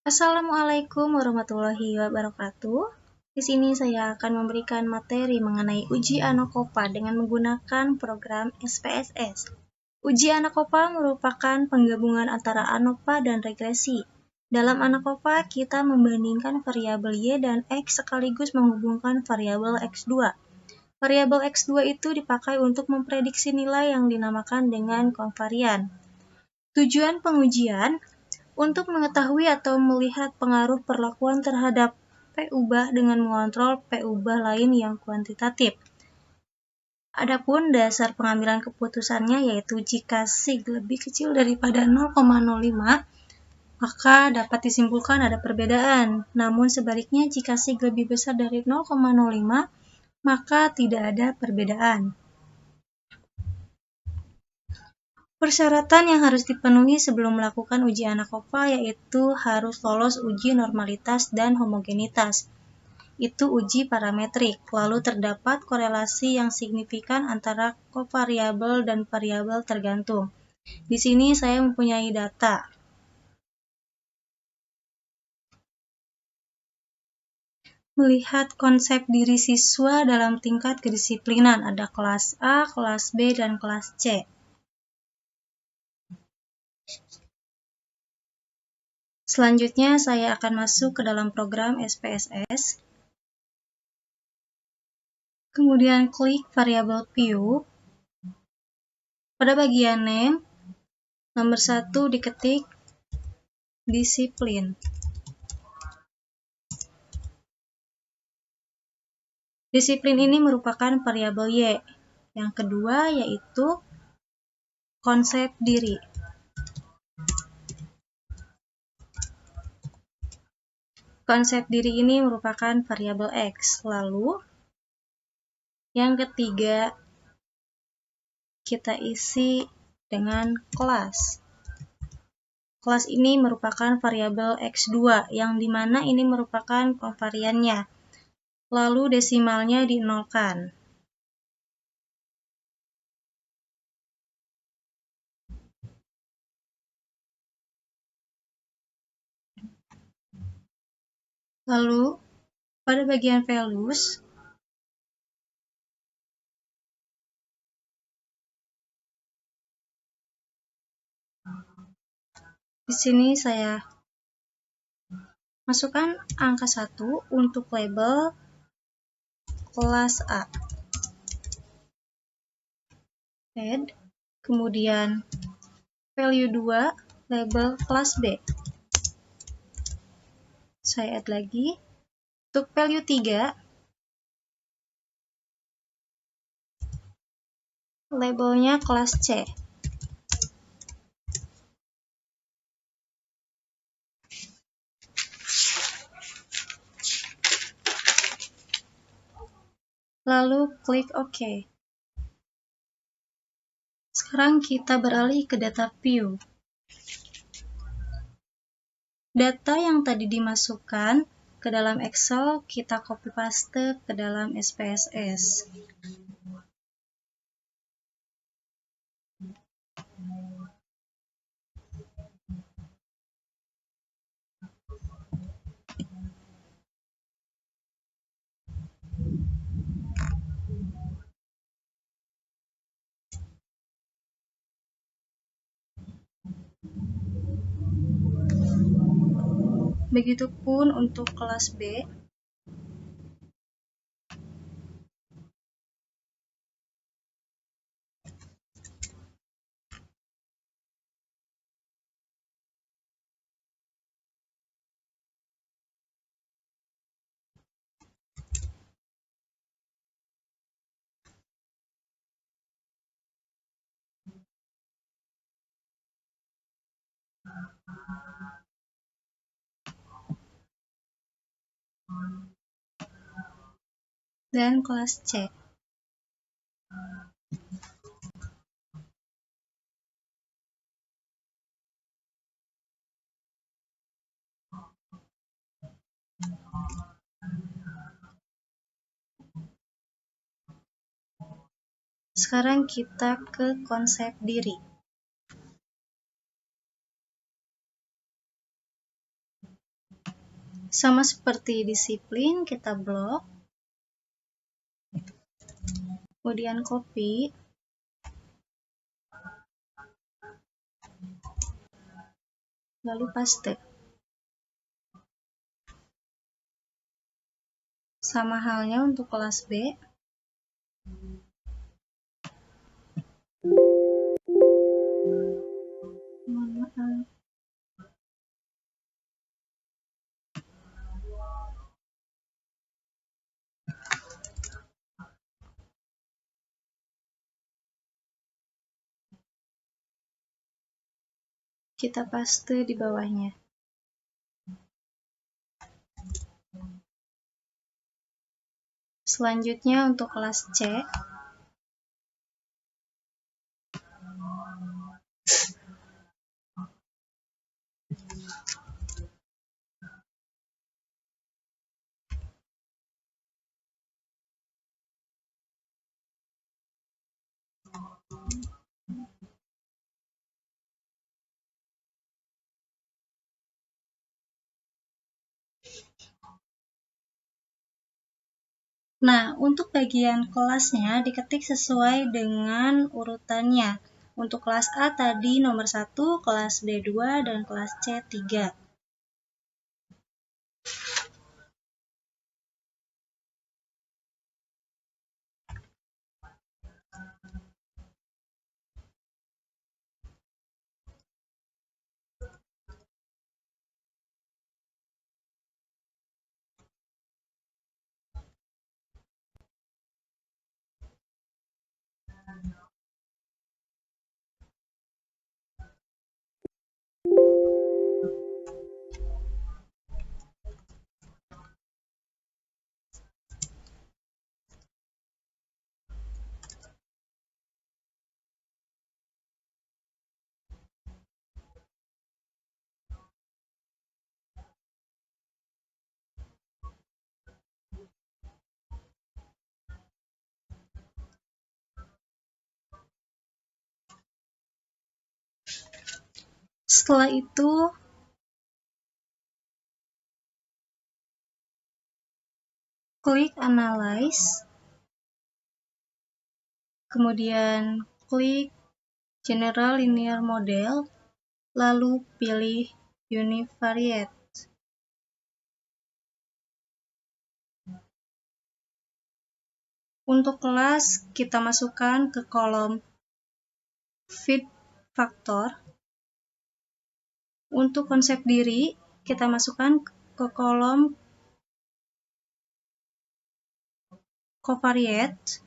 Assalamualaikum warahmatullahi wabarakatuh. Di sini saya akan memberikan materi mengenai uji ANOCOPA dengan menggunakan program SPSS. Uji ANOCOPA merupakan penggabungan antara ANOPA dan regresi. Dalam ANOCOPA, kita membandingkan variabel Y dan X sekaligus menghubungkan variabel X2. Variabel X2 itu dipakai untuk memprediksi nilai yang dinamakan dengan konvarian. Tujuan pengujian untuk mengetahui atau melihat pengaruh perlakuan terhadap P ubah dengan mengontrol P ubah lain yang kuantitatif. Adapun dasar pengambilan keputusannya yaitu jika sig lebih kecil daripada 0,05, maka dapat disimpulkan ada perbedaan. Namun sebaliknya jika sig lebih besar dari 0,05, maka tidak ada perbedaan. Persyaratan yang harus dipenuhi sebelum melakukan uji ANOCOPA yaitu harus lolos uji normalitas dan homogenitas. Itu uji parametrik, lalu terdapat korelasi yang signifikan antara kovariabel dan variabel tergantung. Di sini saya mempunyai data. Melihat konsep diri siswa dalam tingkat kedisiplinan, ada kelas A, kelas B, dan kelas C. Selanjutnya saya akan masuk ke dalam program SPSS. Kemudian klik variabel view. Pada bagian name, nomor 1 diketik disiplin. Disiplin ini merupakan variabel Y. Yang kedua yaitu konsep diri. Konsep diri ini merupakan variabel X. Lalu, yang ketiga, kita isi dengan kelas. Kelas ini merupakan variabel X2, yang dimana ini merupakan konvariannya. Lalu desimalnya dinolkan. Lalu, pada bagian values, di sini saya masukkan angka 1 untuk label kelas A. Add, kemudian value 2 label kelas B. Saya add lagi. Untuk value 3, labelnya kelas C. Lalu klik OK. Sekarang kita beralih ke data view. Data yang tadi dimasukkan ke dalam Excel, kita copy paste ke dalam SPSS. Begitupun untuk kelas B. Dan kelas C. Sekarang kita ke konsep diri. Sama seperti disiplin, kita blok, kemudian copy, lalu paste. Sama halnya untuk kelas B. Mohon maaf. Kita paste di bawahnya. Selanjutnya untuk kelas C, nah, untuk bagian kelasnya diketik sesuai dengan urutannya. Untuk kelas A tadi nomor 1, kelas B 2, dan kelas C 3. Setelah itu, klik Analyze, kemudian klik General Linear Model, lalu pilih Univariate. Untuk kelas, kita masukkan ke kolom Fit Factor. Untuk konsep diri, kita masukkan ke kolom Covariate.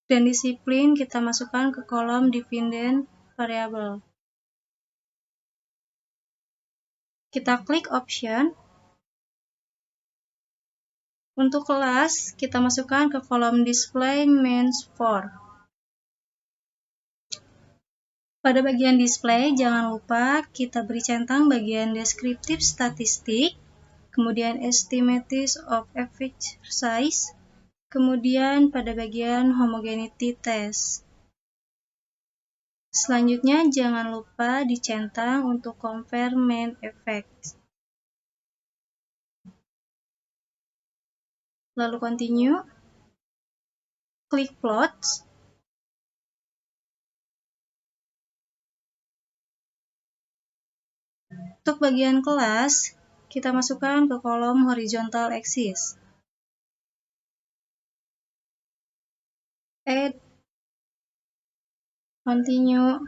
Dan disiplin kita masukkan ke kolom Dependent Variable. Kita klik Option. Untuk kelas, kita masukkan ke kolom Display Means For. Pada bagian display, jangan lupa kita beri centang bagian deskriptif statistik, kemudian estimates of effect size, kemudian pada bagian homogeneity test. Selanjutnya, jangan lupa dicentang untuk compare main effect. Lalu continue, klik plot. Untuk bagian kelas, kita masukkan ke kolom horizontal axis. Add, continue,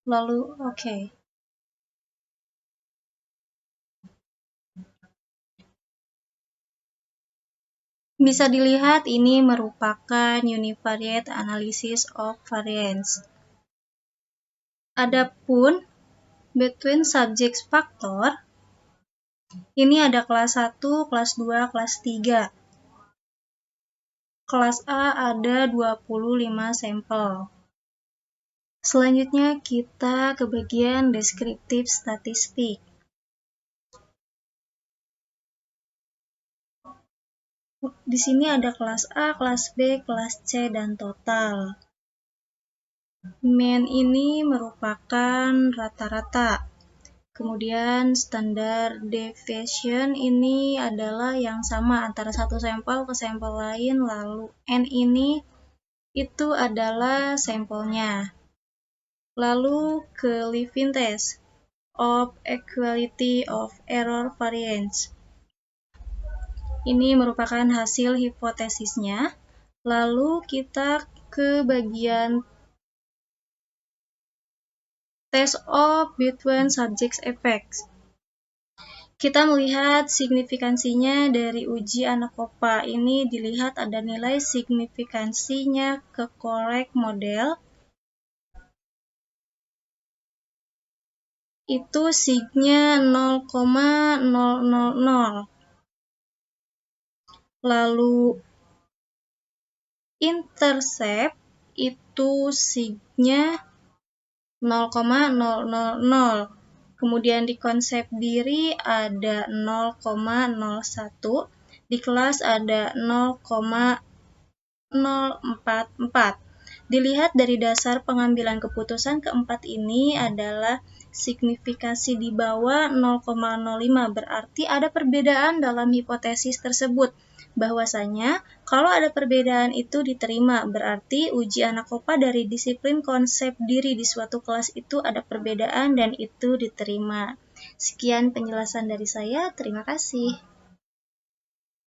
lalu OK. Bisa dilihat ini merupakan Univariate Analysis of Variance. Adapun Between Subjects Factor, ini ada kelas 1, kelas 2, kelas 3. Kelas A ada 25 sampel. Selanjutnya kita ke bagian deskriptif statistik. Di sini ada kelas A, kelas B, kelas C, dan total. Mean ini merupakan rata-rata. Kemudian standar deviation ini adalah yang sama antara satu sampel ke sampel lain, lalu N ini itu adalah sampelnya. Lalu ke Levin test of equality of error variance. Ini merupakan hasil hipotesisnya. Lalu kita ke bagian test of between subjects effects. Kita melihat signifikansinya dari uji ANACOPA. Ini dilihat ada nilai signifikansinya ke correct model. Itu signya 0,000. Lalu intercept itu signya 0,000. Kemudian di konsep diri ada 0,01. Di kelas ada 0,044. Dilihat dari dasar pengambilan keputusan keempat ini adalah signifikasi di bawah 0,05, berarti ada perbedaan dalam hipotesis tersebut. Bahwasanya kalau ada perbedaan itu diterima, berarti uji ANACOPA dari disiplin konsep diri di suatu kelas itu ada perbedaan dan itu diterima. Sekian penjelasan dari saya, terima kasih.